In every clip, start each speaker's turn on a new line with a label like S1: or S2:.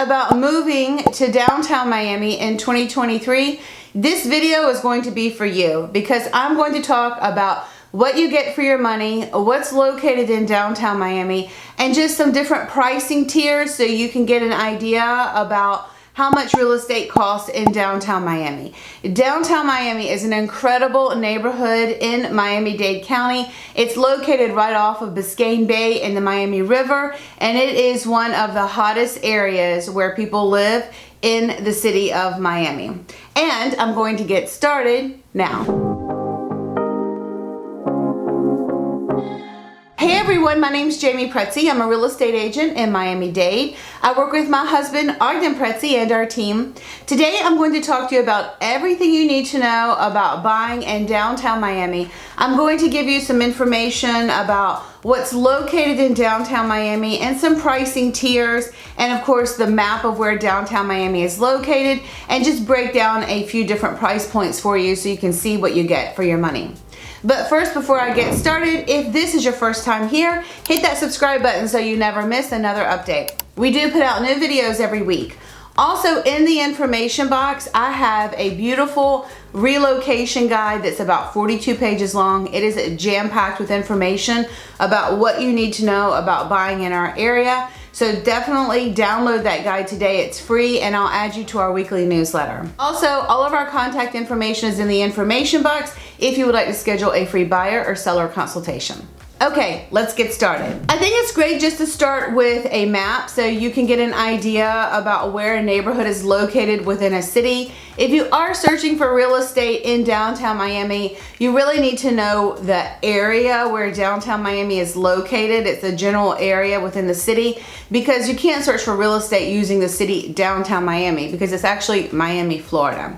S1: about moving to downtown Miami in 2023, this video is going to be for you because I'm going to talk about what you get for your money, what's located in downtown Miami, and just some different pricing tiers so you can get an idea about how much real estate costs in downtown Miami. Downtown Miami is an incredible neighborhood in Miami-Dade County. It's located right off of Biscayne Bay in the Miami River, and it is one of the hottest areas where people live in the city of Miami. And I'm going to get started now. Hey everyone, my name is Jamie Pretzi. I'm a real estate agent in Miami-Dade. I work with my husband, Adrienne Pretzi, and our team. Today I'm going to talk to you about everything you need to know about buying in downtown Miami. I'm going to give you some information about what's located in downtown Miami and some pricing tiers, and of course the map of where downtown Miami is located, and just break down a few different price points for you so you can see what you get for your money. But first, before I get started, if this is your first time here, hit that subscribe button so you never miss another update. We do put out new videos every week. Also, in the information box, I have a beautiful relocation guide that's about 42 pages long. It is jam-packed with information about what you need to know about buying in our area. So definitely download that guide today. It's free, and I'll add you to our weekly newsletter. Also, all of our contact information is in the information box if you would like to schedule a free buyer or seller consultation. Okay, let's get started. I think it's great just to start with a map so you can get an idea about where a neighborhood is located within a city. If you are searching for real estate in downtown Miami, you really need to know the area where downtown Miami is located. It's a general area within the city because you can't search for real estate using the city downtown Miami because it's actually Miami, Florida.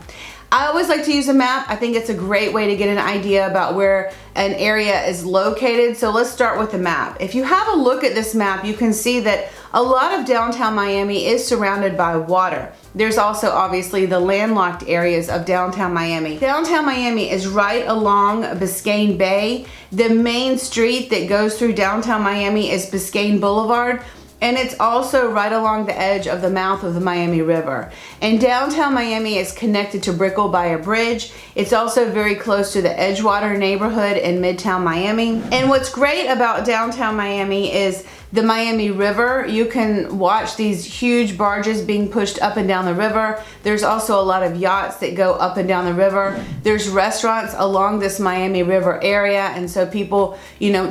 S1: I always like to use a map. I think it's a great way to get an idea about where an area is located. So let's start with the map. If you have a look at this map, you can see that a lot of downtown Miami is surrounded by water. There's also obviously the landlocked areas of downtown Miami. Downtown Miami is right along Biscayne Bay. The main street that goes through downtown Miami is Biscayne Boulevard. And it's also right along the edge of the mouth of the Miami River. And downtown Miami is connected to Brickell by a bridge. It's also very close to the Edgewater neighborhood in Midtown Miami. And what's great about downtown Miami is the Miami River. You can watch these huge barges being pushed up and down the river. There's also a lot of yachts that go up and down the river. There's restaurants along this Miami River area, and so people,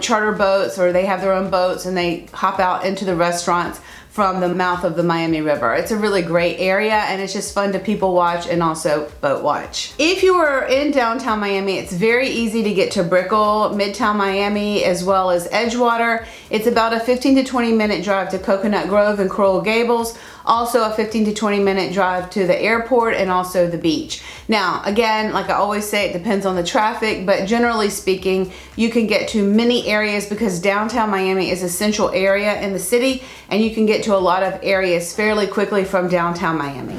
S1: charter boats or they have their own boats and they hop out into the restaurants from the mouth of the Miami River. It's a really great area, and it's just fun to people watch and also boat watch. If you are in downtown Miami, it's very easy to get to Brickell, Midtown Miami, as well as Edgewater. It's about a 15 to 20 minute drive to Coconut Grove and Coral Gables. Also a 15 to 20 minute drive to the airport and also the beach. Now, again, like I always say, it depends on the traffic, but generally speaking, you can get to many areas because downtown Miami is a central area in the city, and you can get to a lot of areas fairly quickly from downtown Miami.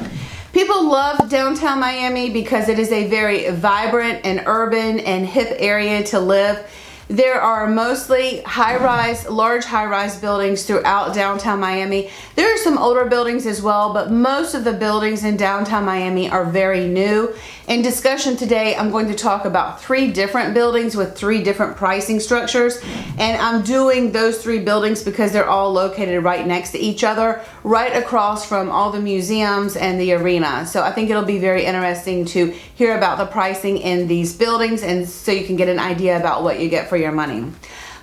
S1: People love downtown Miami because it is a very vibrant and urban and hip area to live. There are mostly large high-rise buildings throughout downtown Miami. There are some older buildings as well, but most of the buildings in downtown Miami are very new. In discussion today, I'm going to talk about 3 different buildings with 3 different pricing structures, and I'm doing those 3 buildings because they're all located right next to each other, right across from all the museums and the arena. So I think it'll be very interesting to hear about the pricing in these buildings, and so you can get an idea about what you get for your money.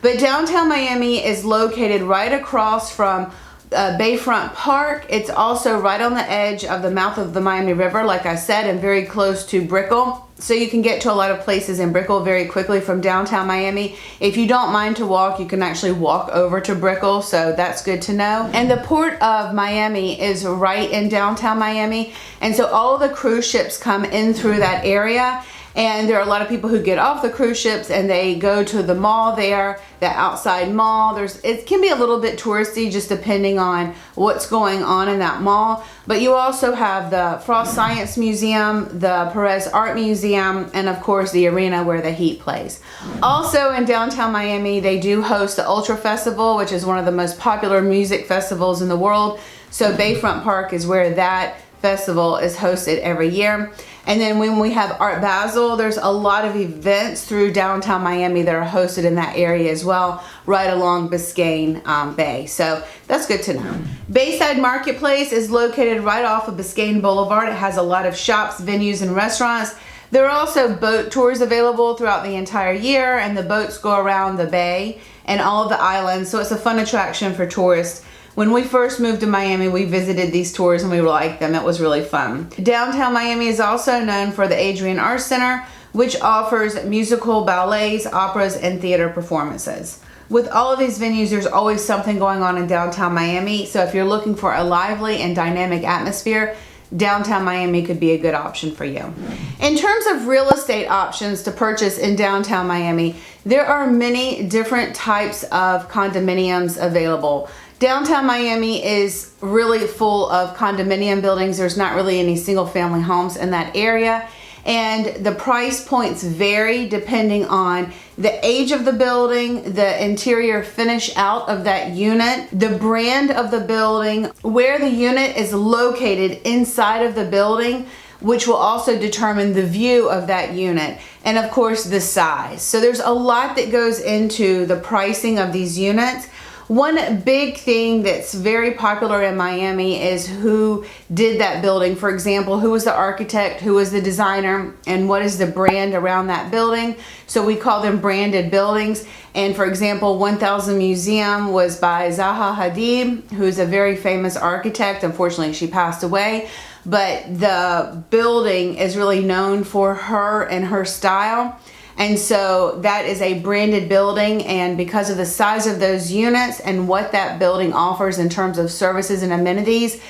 S1: But downtown Miami is located right across from Bayfront Park. It's also right on the edge of the mouth of the Miami River, like I said, and very close to Brickell. So you can get to a lot of places in Brickell very quickly from downtown Miami. If you don't mind to walk, you can actually walk over to Brickell, so that's good to know. And the Port of Miami is right in downtown Miami, and so all of the cruise ships come in through that area. And there are a lot of people who get off the cruise ships and they go to the mall there, the outside mall. It can be a little bit touristy just depending on what's going on in that mall. But you also have the Frost Science Museum, the Perez Art Museum, and of course the arena where the Heat plays. Also in downtown Miami, they do host the Ultra Festival, which is one of the most popular music festivals in the world. So Bayfront Park is where that festival is hosted every year. And then when we have Art Basel, there's a lot of events through downtown Miami that are hosted in that area as well, right along Biscayne Bay. So that's good to know. Bayside Marketplace is located right off of Biscayne Boulevard. It has a lot of shops, venues, and restaurants. There are also boat tours available throughout the entire year, and the boats go around the bay and all of the islands. So it's a fun attraction for tourists. When we first moved to Miami, we visited these tours and we liked them. It was really fun. Downtown Miami is also known for the Adrienne Arsht Center, which offers musical, ballets, operas, and theater performances. With all of these venues, there's always something going on in downtown Miami. So if you're looking for a lively and dynamic atmosphere, downtown Miami could be a good option for you. In terms of real estate options to purchase in downtown Miami, there are many different types of condominiums available. Downtown Miami is really full of condominium buildings. There's not really any single family homes in that area. And the price points vary depending on the age of the building, the interior finish out of that unit, the brand of the building, where the unit is located inside of the building, which will also determine the view of that unit, and of course the size. So there's a lot that goes into the pricing of these units. One big thing that's very popular in Miami is who did that building. For example, who was the architect, who was the designer, and what is the brand around that building. So we call them branded buildings. And for example, 1000 Museum was by Zaha Hadid, who's a very famous architect. Unfortunately, she passed away. But the building is really known for her and her style. And so that is a branded building, and because of the size of those units and what that building offers in terms of services and amenities,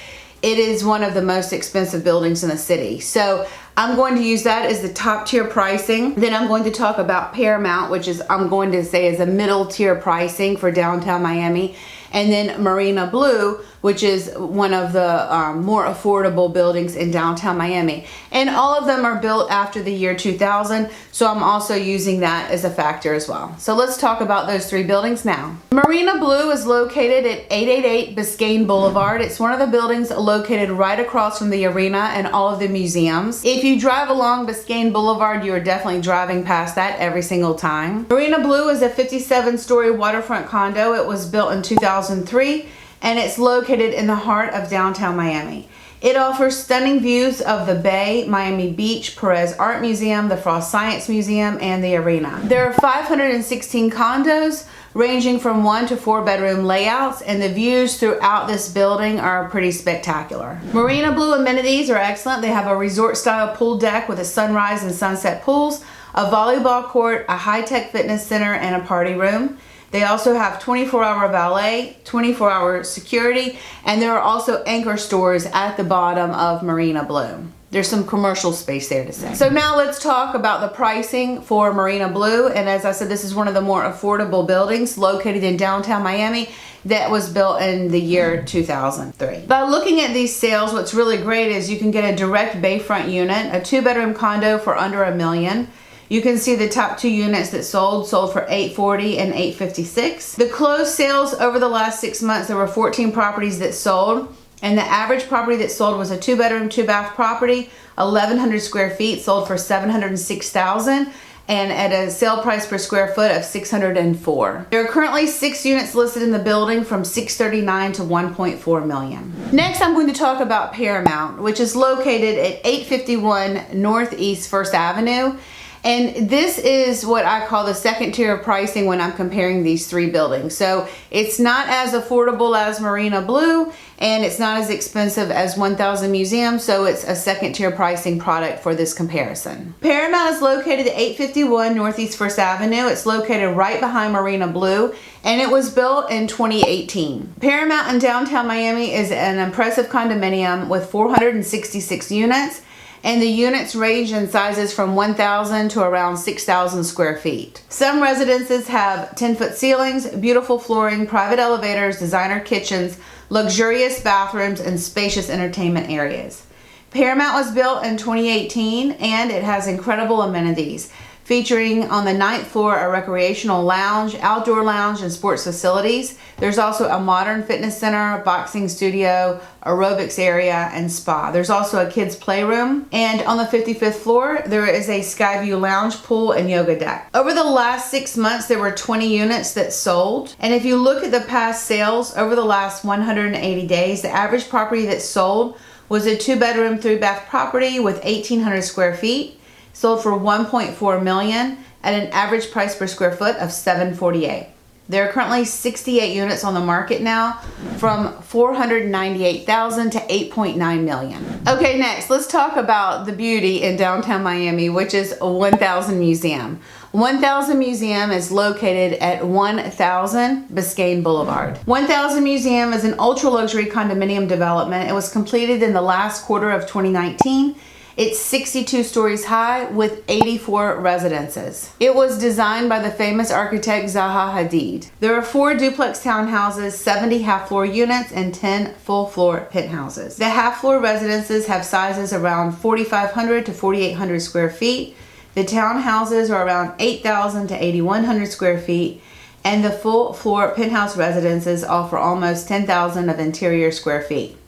S1: it is one of the most expensive buildings in the city. So I'm going to use that as the top tier pricing. Then I'm going to talk about Paramount, which is, I'm going to say, is a middle tier pricing for downtown Miami. And then Marina Blue, which is one of the more affordable buildings in downtown Miami. And all of them are built after the year 2000, so I'm also using that as a factor as well. So let's talk about those three buildings now. Marina Blue is located at 888 Biscayne Boulevard. It's one of the buildings located right across from the arena and all of the museums. If you drive along Biscayne Boulevard, you are definitely driving past that every single time. Marina Blue is a 57-story waterfront condo. It was built in 2003. And it's located in the heart of downtown Miami. It offers stunning views of the Bay, Miami Beach, Perez Art Museum, the Frost Science Museum, and the arena. There are 516 condos ranging from 1 to 4 bedroom layouts, and the views throughout this building are pretty spectacular. Marina Blue amenities are excellent. They have a resort style pool deck with a sunrise and sunset pools, a volleyball court, a high-tech fitness center, and a party room. They also have 24-hour valet, 24-hour security, and there are also anchor stores at the bottom of Marina Blue. There's some commercial space there to say. So now let's talk about the pricing for Marina Blue. And as I said, this is one of the more affordable buildings located in downtown Miami that was built in the year 2003. By looking at these sales, what's really great is you can get a direct bayfront unit, a 2-bedroom condo for under $1 million. You can see the top 2 units that sold for $840 and $856. The closed sales over the last 6 months, there were 14 properties that sold, and the average property that sold was a 2-bedroom, 2-bath property, 1,100 square feet, sold for $706,000, and at a sale price per square foot of $604. There are currently 6 units listed in the building from $639 to $1.4 million. Next, I'm going to talk about Paramount, which is located at 851 Northeast First Avenue. And this is what I call the second tier of pricing when I'm comparing these 3 buildings. So it's not as affordable as Marina Blue, and it's not as expensive as 1000 Museum, so it's a second tier pricing product for this comparison. Paramount is located at 851 Northeast First Avenue. It's located right behind Marina Blue, and it was built in 2018. Paramount in downtown Miami is an impressive condominium with 466 units. And the units range in sizes from 1,000 to around 6,000 square feet. Some residences have 10-foot ceilings, beautiful flooring, private elevators, designer kitchens, luxurious bathrooms, and spacious entertainment areas. Paramount was built in 2018, and it has incredible amenities. featuring on the 9th floor a recreational lounge, outdoor lounge, and sports facilities. There's also a modern fitness center, boxing studio, aerobics area, and spa. There's also a kids playroom. And on the 55th floor, there is a Skyview lounge, pool, and yoga deck. Over the last 6 months, there were 20 units that sold. And if you look at the past sales over the last 180 days, the average property that sold was a 2-bedroom, 3-bath property with 1,800 square feet. Sold for $1.4 million at an average price per square foot of $748. There are currently 68 units on the market now, from $498,000 to $8.9 million. Okay, next, let's talk about the beauty in downtown Miami, which is 1000 Museum. 1000 Museum is located at 1000 Biscayne Boulevard. 1000 Museum is an ultra-luxury condominium development. It was completed in the last quarter of 2019. It's 62 stories high with 84 residences. It was designed by the famous architect Zaha Hadid. There are 4 duplex townhouses, 70 half-floor units, and 10 full-floor penthouses. The half-floor residences have sizes around 4,500 to 4,800 square feet. The townhouses are around 8,000 to 8,100 square feet, and the full-floor penthouse residences offer almost 10,000 of interior square feet.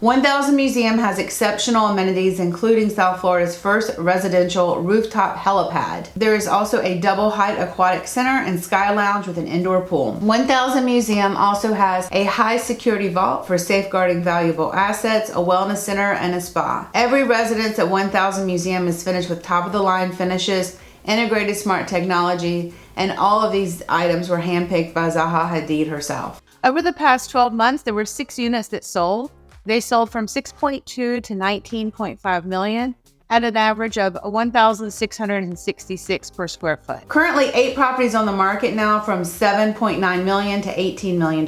S1: 1000 Museum has exceptional amenities, including South Florida's first residential rooftop helipad. There is also a double-height aquatic center and sky lounge with an indoor pool. 1000 Museum also has a high-security vault for safeguarding valuable assets, a wellness center, and a spa. Every residence at 1000 Museum is finished with top-of-the-line finishes, integrated smart technology, and all of these items were handpicked by Zaha Hadid herself. Over the past 12 months, there were 6 units that sold. They sold from $6.2 to $19.5 million at an average of $1,666 per square foot. Currently, 8 properties on the market now, from $7.9 million to $18 million.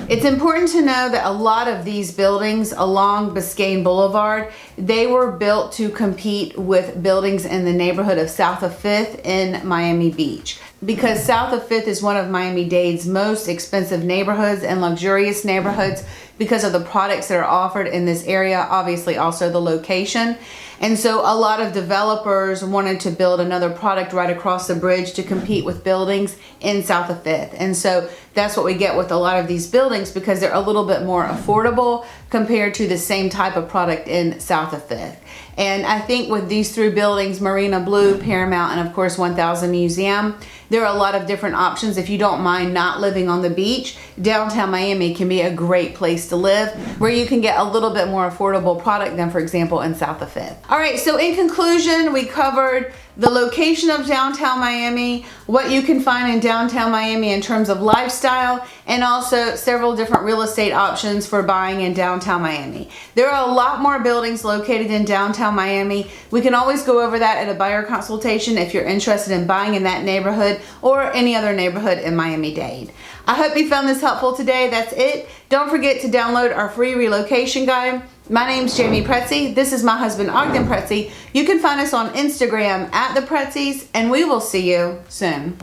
S1: It's important to know that a lot of these buildings along Biscayne Boulevard, they were built to compete with buildings in the neighborhood of South of 5th in Miami Beach. Because South of 5th is one of Miami-Dade's most expensive neighborhoods and luxurious neighborhoods because of the products that are offered in this area, obviously also the location. And so a lot of developers wanted to build another product right across the bridge to compete with buildings in South of 5th. And so that's what we get with a lot of these buildings, because they're a little bit more affordable compared to the same type of product in South of 5th. And I think with these 3 buildings, Marina Blue, Paramount, and of course 1000 Museum, there are a lot of different options. If you don't mind not living on the beach, downtown Miami can be a great place to live, where you can get a little bit more affordable product than, for example, in South of 5th. All right, so in conclusion, we covered the location of downtown Miami, what you can find in downtown Miami in terms of lifestyle, and also several different real estate options for buying in downtown Miami. There are a lot more buildings located in downtown Miami. We can always go over that at a buyer consultation if you're interested in buying in that neighborhood or any other neighborhood in Miami-Dade. I hope you found this helpful today. That's it. Don't forget to download our free relocation guide. My name's Jamie Pretzi. This is my husband, Ogden Pretzi. You can find us on Instagram at The Pretzis, and we will see you soon.